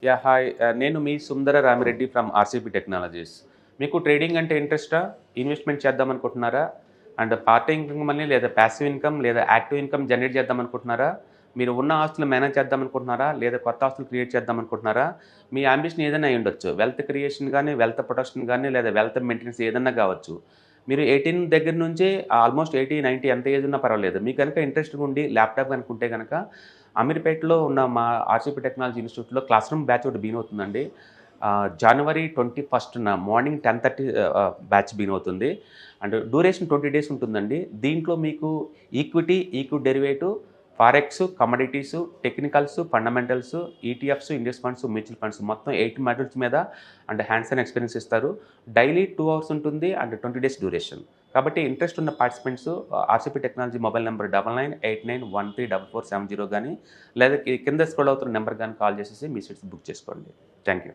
Hi. నేను మీ సుందర Ramireddy from RCP technologies. మీకు trading అంటే ఇంట్రెస్టా? ఇన్వెస్ట్‌మెంట్ చేద్దాం అనుకుంటున్నారా? అండ్ పార్ట్ ఇన్‌కమ్ మనీ లేదా పాసివ్ ఇన్‌కమ్ లేదా యాక్టివ్ ఇన్‌కమ్ జనరేట్ చేద్దాం అనుకుంటున్నారా? మీరు ఉన్న ఆస్తులు మేనేజ్ చేద్దాం అనుకుంటున్నారా? లేదా కొత్త ఆస్తులు క్రియేట్ చేద్దాం అనుకుంటున్నారా? మీ యాంబిషన్ ఏదైనా అయ్యుండొచ్చు. వెల్త్ క్రియేషన్ గానీ, వెల్త్ ప్రొటెక్షన్ గానీ, లేదా వెల్త్ మెయింటెనెన్స్ ఏదన్నా కావచ్చు. మీరు 18 దగ్గర నుంచి ఆల్మోస్ట్ 80, 90 ఎంత ఏజ్ ఉన్నా పర్వాలేదు. మీకు గనుక ఇంట్రెస్ట్‌గా ఉండి ల్యాప్‌టాప్ గనుక ఉంటే గనక అమీర్‌పేటలో ఉన్న మా ఆర్‌సీపీ టెక్నాలజీ ఇన్‌స్టిట్యూట్‌లో క్లాస్ రూమ్ బ్యాచ్ ఒకటి బిగిన్ అవుతుందండి. జనవరి 21న మార్నింగ్ 10:30 బ్యాచ్ బిగిన్ అవుతుంది. అండ్ డ్యూరేషన్ 20 డేస్ ఉంటుందండి. దీంట్లో మీకు equity derivative, forex, commodities, technicals, fundamentals, ETFs, index funds, mutual funds మొత్తం 8 మాడ్యూల్స్ మీద అండ్ హ్యాండ్స్ ఆన్ ఎక్స్‌పీరియన్స్ ఇస్తారు. డైలీ 2 అవర్స్ ఉంటుంది అండ్ 20 డేస్ డ్యూరేషన్. కాబట్టి ఇంట్రెస్ట్ ఉన్న participants RCP technology mobile number 9989134470 గానీ లేదా కింద స్క్రోల్ అవుతున్న నంబర్ గానీ కాల్ చేసేసి మీ సీట్స్ బుక్ చేసుకోండి. Thank you.